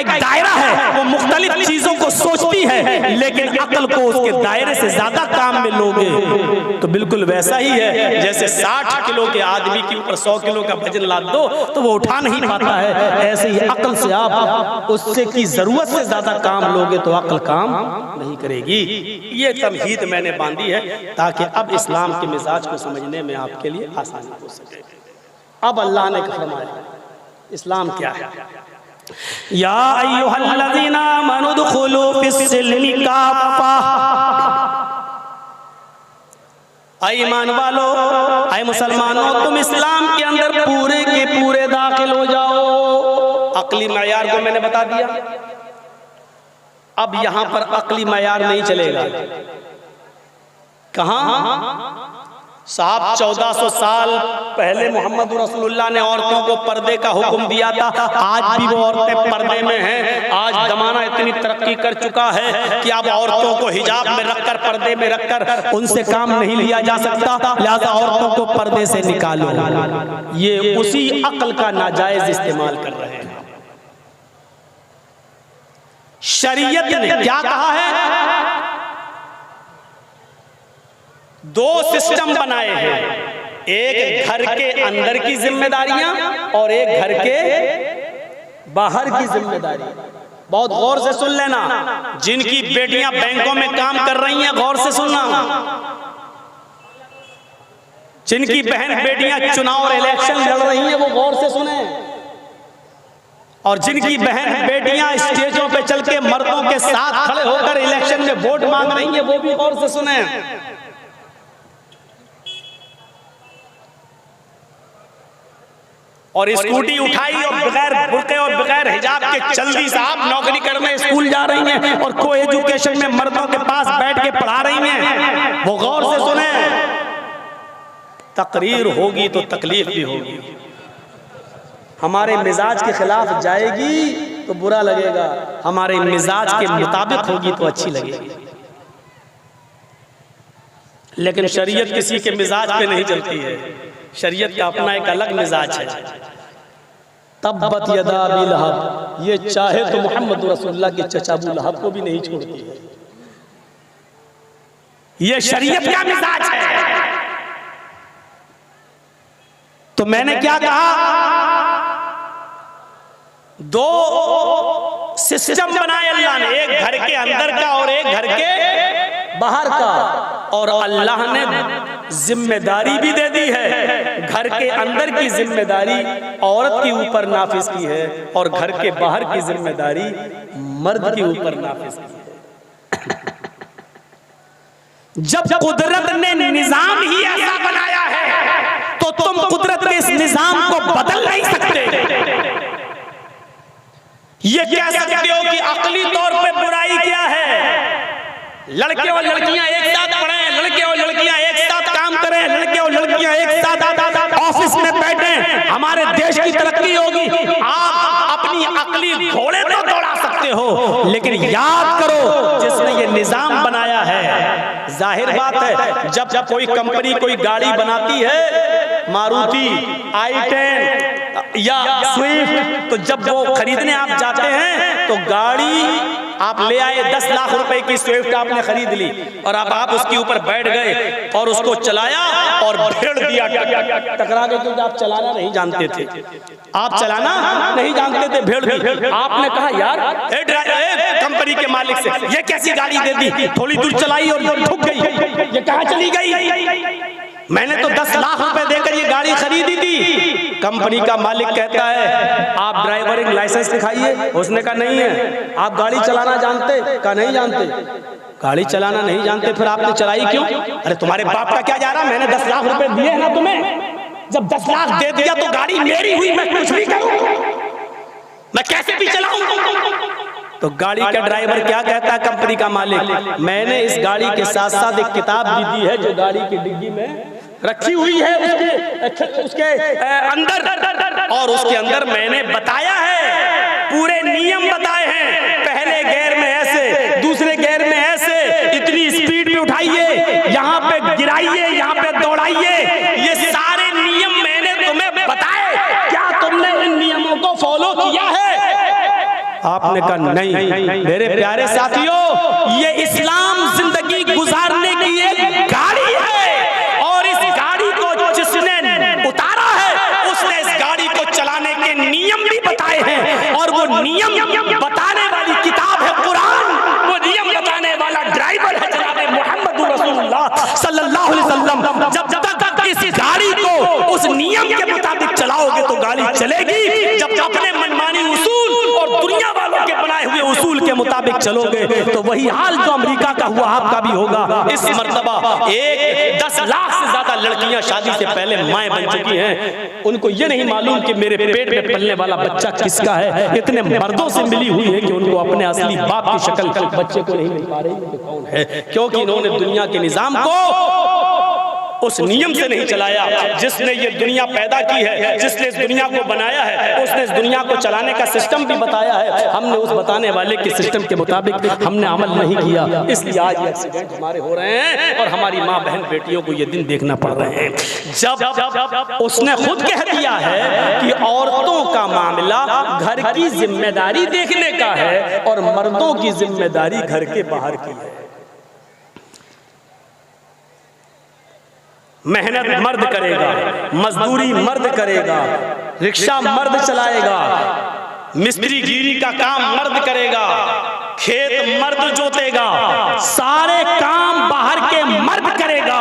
एक दायरा है, वो मुख्तलिफ चीजों को सोचती है, लेकिन अकल को उसके दायरे से ज्यादा काम में लोगे तो बिल्कुल वैसा ही है जैसे 60 किलो के आदमी के ऊपर 100 किलो का वजन लाद दो तो वो उठा नहीं पाता है। ऐसे ही अकल से आप उससे की जरूरत से ज्यादा काम लोगे तो अकल काम नहीं करेगी। ये तमहीद मैंने बांधी है ताकि अब इस्लाम के मिजाज को समझने में आपके लिए आसानी हो सके। अब अल्लाह ने फरमाया इस्लाम क्या है। या अय्युहल्लज़ीना आमनू दुखुलू फिस्सिल्मि काफ़ा, ऐ ईमान वालो, ऐ मुसलमानों, तुम इस्लाम के अंदर पूरे के पूरे दाखिल हो जाओ। अक्ली मयार को मैंने बता दिया। अब यहां पर अक्ली मयार नहीं चलेगा। कहां साहब 1400 साल पहले मोहम्मद रसूलुल्लाह ने औरतों को पर्दे का हुक्म दिया था। आज भी वो औरतें पर्दे में हैं। आज जमाना इतनी तरक्की कर चुका है कि अब औरतों को हिजाब में रखकर, पर्दे में रखकर उनसे काम नहीं लिया जा सकता, लिहाजा औरतों को पर्दे से निकालो। ये उसी अक्ल का नाजायज इस्तेमाल कर रहे हैं। शरीयत ने क्या कहा है? दो सिस्टम बनाए हैं, एक घर के अंदर की जिम्मेदारियां और एक घर के बाहर की जिम्मेदारी। बहुत गौर से सुन लेना। जिनकी बेटियां बैंकों में काम कर रही हैं, गौर से सुनना। जिनकी बहन बेटियां चुनाव और इलेक्शन लड़ रही हैं, वो गौर से सुने। और जिनकी बहन बेटियां स्टेजों पे चल के मर्दों के साथ खड़े होकर इलेक्शन में वोट मांग रही हैं, वो भी गौर से सुने। और स्कूटी उठाई और बगैर बुर्के और बगैर हिजाब के जल्दी साहब नौकरी करने स्कूल जा रही हैं और को एजुकेशन में मर्दों के पास बैठ के पढ़ा रही हैं, वो गौर से सुने। तकरीर होगी तो तकलीफ भी होगी। हमारे मिजाज के खिलाफ जाएगी तो बुरा लगेगा, हमारे मिजाज के मुताबिक होगी तो अच्छी लगेगी। लेकिन शरीयत किसी के मिजाज पे नहीं चलती है। शरीयत का अपना एक अलग मिजाज है। तब्बत यदा अबी लहब, ये चाहे तो मोहम्मद रसूलुल्लाह के चचा अबू लहब को भी नहीं छोड़ती है। ये शरीयत का मिजाज है। तो मैंने क्या कहा? दो सिस्टम बनाए अल्लाह ने, एक घर के अंदर का और एक घर के बाहर का। और अल्लाह ने जिम्मेदारी भी दे दी है। घर के अंदर की जिम्मेदारी औरत के ऊपर नाफिज की है और घर के बाहर की जिम्मेदारी मर्द के ऊपर नाफिज की है। जब कुदरत ने निजाम ही ऐसा बनाया है तो तुम कुदरत के इस निजाम को बदल नहीं सकते। ये कह सकते हो कि अकली तौर पे बुराई क्या है? लड़के और लड़कियां एक साथ पढ़ें, लड़के और लड़कियां एक साथ काम करें, लड़के और लड़कियां एक साथ ऑफिस में बैठें, हमारे देश की तरक्की होगी। आप अपनी अकली घोड़े तो दौड़ा सकते हो, लेकिन याद करो जिसने ये निजाम बनाया है। जाहिर बात है, जब कोई कंपनी कोई गाड़ी बनाती है, मारुति, i10 या स्विफ्ट, तो जब वो खरीदने आप जाते हैं तो गाड़ी आप ले आए, 10 लाख रुपए की स्विफ्ट आपने खरीद ली और अब आप उसके ऊपर बैठ गए और उसको चलाया और भेड़ दिया, टकरा गए क्योंकि आप चलाना नहीं जानते थे। आप चलाना नहीं जानते थे, भेड़ दी। आपने कहा यार कंपनी के मालिक से, ये कैसी गाड़ी दे दी? थोड़ी दूर चलाई और ठुक गई, ये कहाँ चली गई? मैंने तो 10 लाख रुपए देकर ये गाड़ी खरीदी थी। कंपनी का मालिक कहता है आप ड्राइवरिंग लाइसेंस दिखाइए। उसने कहा नहीं है। आप गाड़ी चलाना जानते? कहा नहीं जानते। गाड़ी चलाना नहीं जानते, फिर आपने चलाई क्यों? अरे तुम्हारे बाप का क्या जा रहा, मैंने 10 लाख रुपए दिए हैं ना तुम्हें। जब 10 लाख दे दिया तो गाड़ी मेरी हुई, मैं कुछ भी करूं, मैं कैसे भी चलाऊं। तो गाड़ी का ड्राइवर क्या कहता है? कंपनी का मालिक, मैंने इस गाड़ी के साथ साथ एक किताब भी दी है जो गाड़ी की डिग्गी में रखी हुई है उसके अंदर, और उसके अंदर मैंने बताया है, पूरे नियम बताए हैं। पहले गियर में ऐसे, दूसरे गियर में ऐसे, इतनी स्पीड में उठाइए, यहाँ पे गिराइए, यहाँ पे दौड़ाइए, ये सारे नियम मैंने तुम्हें बताए। क्या तुमने इन नियमों को फॉलो किया है? आपने कहा नहीं। मेरे प्यारे साथियों, ये इस्लाम जिंदगी गुजारने की एक गाड़ी है और इस गाड़ी को जिसने उतारा है उसने इस गाड़ी को चलाने के नियम भी बताए हैं और वो नियम बताने वाली किताब है कुरान। वो नियम बताने वाला ड्राइवर है जनाब मोहम्मद रसूलुल्लाह सल्लल्लाहु अलैहि वसल्लम। जब तक इस गाड़ी को उस नियम के मुताबिक चलाओगे तो गाड़ी चलेगी। जब अपने मनमानी उसूल और दुनिया वालों के बनाए हुए उसूल के मुताबिक चलोगे तो वही हाल जो अमेरिका का हुआ आपका भी होगा। इस मर्तबा 10 लाख से ज्यादा लड़कियां शादी से पहले माएँ बन चुकी हैं। उनको ये नहीं मालूम कि मेरे पेट में पलने वाला बच्चा किसका है। इतने मर्दों से मिली हुई है कि उनको अपने असली बाप की शक्ल बच्चे को नहीं मिल पा रही कौन है, क्योंकि इन्होंने दुनिया के निजाम को उस नियम से नहीं चलाया। जिसने ये दुनिया पैदा की है, जिसने इस दुनिया को बनाया है, उसने इस दुनिया को चलाने का सिस्टम भी बताया है। हमने उस बताने वाले के सिस्टम के मुताबिक हमने अमल नहीं किया, इसलिए आज ये एक्सीडेंट हमारे हो रहे हैं और हमारी माँ बहन बेटियों को ये दिन देखना पड़ रहे हैं। जब उसने खुद कह दिया है कि औरतों का मामला घर की जिम्मेदारी देखने का है और मर्दों की जिम्मेदारी घर के बाहर की है। मेहनत मर्द करेगा, मजदूरी मर्द करेगा, रिक्शा मर्द चलाएगा, मिस्त्री गिरी का काम मर्द करेगा, खेत मर्द जोतेगा, सारे काम बाहर के मर्द करेगा।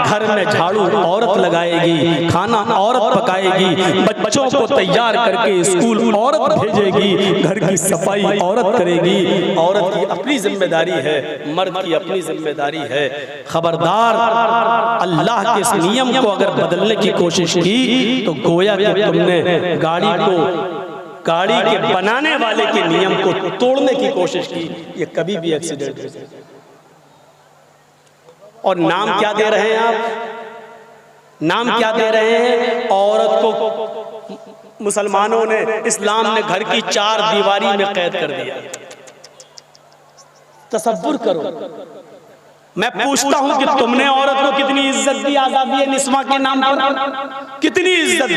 घर में झाड़ू औरत लगाएगी, खाना औरत पकाएगी, बच्चों को तैयार करके स्कूल औरत भेजेगी, घर की सफाई औरत करेगी। औरत की अपनी जिम्मेदारी है, मर्द की अपनी जिम्मेदारी है। खबरदार, अल्लाह के इस नियम को अगर बदलने की कोशिश की तो गोया कि तुमने गाड़ी के बनाने वाले के नियम को तोड़ने की कोशिश की। ये कभी भी एक्सीडेंट हो सकता है। और नाम क्या दे रहे हैं आप? नाम क्या दे रहे हैं? औरत को मुसलमानों ने, इस्लाम ने घर की 4 दीवारी में कैद कर दिया। तसव्वुर करो। मैं पूछता हूं कि तुमने औरत को कितनी इज्जत दी आजादी है निस्वा के नाम पर? कितनी इज्जत दी?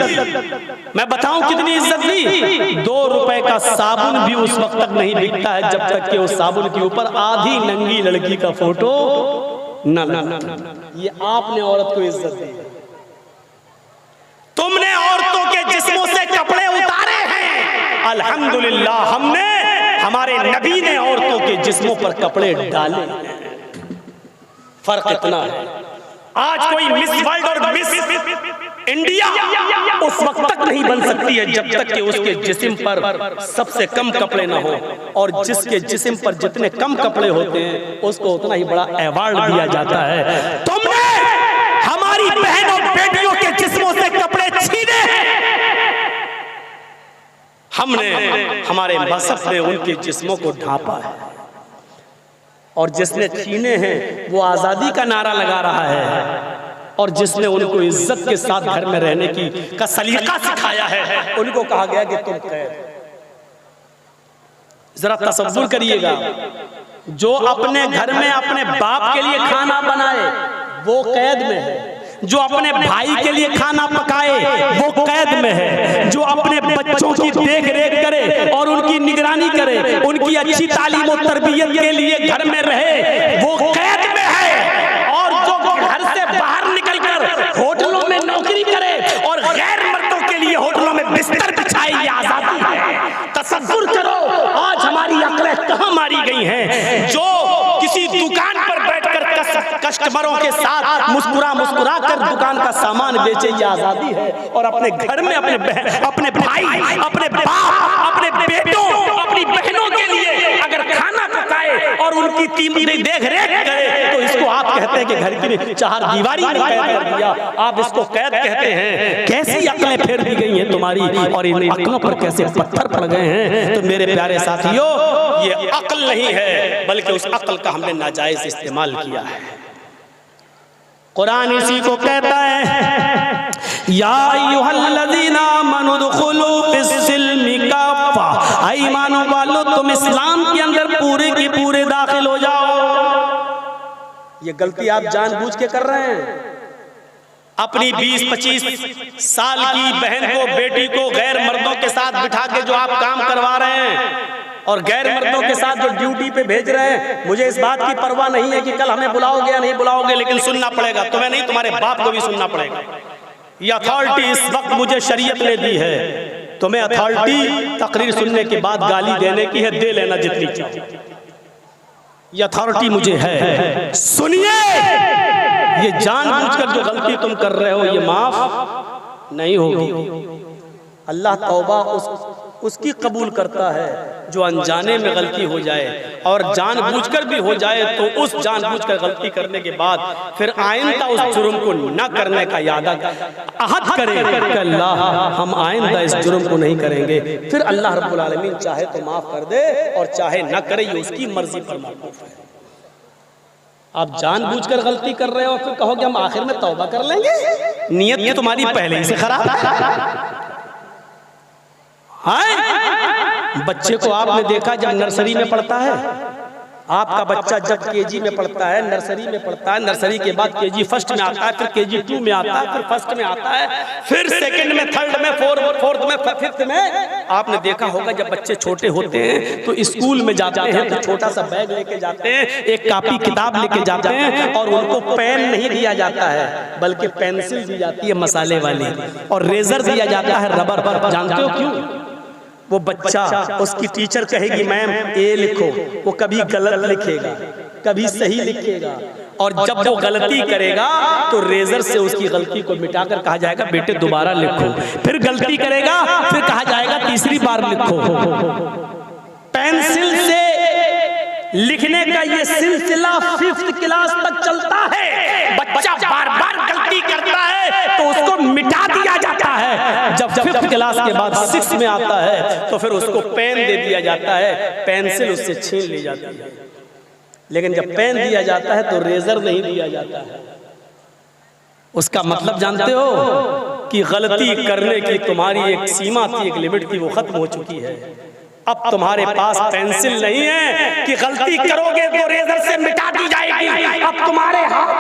मैं बताऊं कितनी इज्जत दी? 2 रुपए का साबुन भी उस वक्त तक नहीं बिकता है जब तक कि उस साबुन के ऊपर आधी नंगी लड़की का फोटो न। ये आपने औरत को इज्जत दी। तुमने औरतों के जिस्मों से कपड़े उतारे हैं। अल्हम्दुलिल्लाह, हमारे नबी ने औरतों के जिस्मों पर कपड़े डाले हैं। फर्क इतना है, आज कोई मिस वर्ल्ड और मिस इंडिया उस वक्त तक नहीं बन सकती है जब तक कि उसके जिस्म पर सबसे कम कपड़े ना हो, और जिसके जिस्म पर जितने कम कपड़े होते हैं उसको उतना ही बड़ा अवार्ड दिया जाता है। तुमने हमारी बहनों बेटियों के जिस्मों से कपड़े छीने हैं। हमने हमारे मज़हब में उनके जिस्मों को ढांपा है, और जिसने छीने हैं वो आजादी का नारा लगा रहा है, और जिसने उनको इज्जत के साथ घर में रहने का सलीका सिखाया है उनको कहा गया कि तुम कैद। जरा तसव्वुर करिएगा, जो अपने घर में अपने बाप के लिए खाना बनाए वो कैद में है, जो अपने भाई के लिए खाना पकाए वो कैद में है, जो अपने बच्चों की देख रेख करे और उनकी निगरानी करे, उनकी अच्छी तालीम और तरबियत के लिए घर में रहे वो कैद में है, और जो घर से बाहर निकलकर होटलों में नौकरी करे और गैर मर्दों के लिए होटलों में बिस्तर बिछाए, ये आजादी है। तसव्वुर करो आज हमारी अक्लें कहां मारी गई हैं। जो किसी दुकान पर बैठकर कस्टमरों के साथ मुस्कुरा कर दुकान का सामान बेचे, ये आजादी है। और अपने घर में अपने भाई, अपने बाप, अपने बेटों, अपनी बहनों के लिए अगर खाना पकाए और उनकी देख रेख करे तो इसको आप कहते हैं कि घर की 4 दीवारी में कैद कर दिया। आप इसको कैद कहते हैं। कैसी अक्लें फेर दी गई हैं तुम्हारी, और इन अक्लों पर कैसे पत्थर पड़ गए हैं। तो मेरे प्यारे साथियों, ये अक्ल नहीं है बल्कि उस अक्ल का हमने नाजायज इस्तेमाल किया है। कुरान इसी को कहता है, या अय्युहल्लज़ीना आमनू उदखुलू फिस्सिल्मि काफ़ा, ईमान वालों तुम इस्लाम के अंदर पूरे की पूरे दाखिल हो जाओ। ये गलती आप जानबूझ के कर रहे हैं। अपनी 20-25 साल की बहन को, बेटी को गैर मर्दों के साथ बिठा के जो आप काम करवा रहे हैं, और गैर मर्दों के साथ जो ड्यूटी पे भेज रहे हैं, मुझे इस बात की परवाह नहीं है कि कल हमें बुलाओगे या नहीं बुलाओगे, लेकिन सुनना पड़ेगा। तुम्हें नहीं, तुम्हारे बाप को भी सुनना पड़ेगा। ये अथॉरिटी इस वक्त मुझे शरीयत ने दी है। तुम्हें अथॉरिटी तकरीर सुनने के बाद गाली देने की है, दे लेना जितनी चाहो। ये अथॉरिटी मुझे है। सुनिए, ये जानबूझकर जो गलती तुम कर रहे हो ये माफ नहीं होगी। अल्लाह तौबा उसकी कबूल करता है जो अनजाने में गलती हो जाए, और जानबूझकर भी हो जाए तो उस जानबूझकर गलती करने के बाद फिर आइंदा उस जुर्म को न करने का अहद करे कि अल्लाह हम आइंदा इस जुर्म को नहीं करेंगे। फिर अल्लाह रब्बुल आलमीन चाहे तो माफ कर दे और चाहे न करे, ये उसकी मर्जी पर मौकूफ है। आप जानबूझकर गलती कर रहे हो फिर कहोगे हम आखिर में तौबा कर लेंगे, नियत तुम्हारी पहले ही से खराब है। बच्चे को आपने देखा जब नर्सरी में पढ़ता है, आपका बच्चा जब केजी में पढ़ता है, नर्सरी में पढ़ता है, नर्सरी के बाद केजी फर्स्ट में आता है, फिर केजी 2 में आता है, फिर फर्स्ट में आता है, फिर सेकंड में, थर्ड में, फोर्थ में, फिफ्थ में। आपने देखा होगा जब बच्चे छोटे होते हैं तो स्कूल में जाते हैं तो छोटा सा बैग लेके जाते हैं, एक कॉपी किताब लेके जाते हैं, और उनको पेन नहीं दिया जाता है बल्कि पेंसिल दी जाती है मसाले वाली, और रेजर दिया जाता है रबर। जानते हो क्यों? वो बच्चा, उसकी टीचर कहेगी मैम ए लिखो, वो कभी गलत लिखेगा, कभी सही लिखेगा, और जब वो गलती करेगा तो रेजर से उसकी गलती को मिटाकर कहा जाएगा बेटे दोबारा लिखो। फिर गलती करेगा, फिर कहा जाएगा तीसरी बार लिखो। पेंसिल से लिखने का ये सिलसिला 5th क्लास तक चलता है। बच्चा बार बार गलती करता है तो उसको मिटा दिया जाता है। जब 5th क्लास के बाद 6 में आता है तो फिर उसको पेन दे दिया जाता है, पेंसिल उससे छीन ली जाती है। लेकिन जब पेन दिया जाता है तो रेजर नहीं दिया जाता है। उसका मतलब जानते हो कि गलती करने की तुम्हारी एक सीमा थी, एक लिमिट थी, वो खत्म हो चुकी है। अब तुम्हारे पास पेंसिल नहीं है कि गलती करोगे तो रेजर से मिटा दी जाएगी। अब तुम्हारे हाथ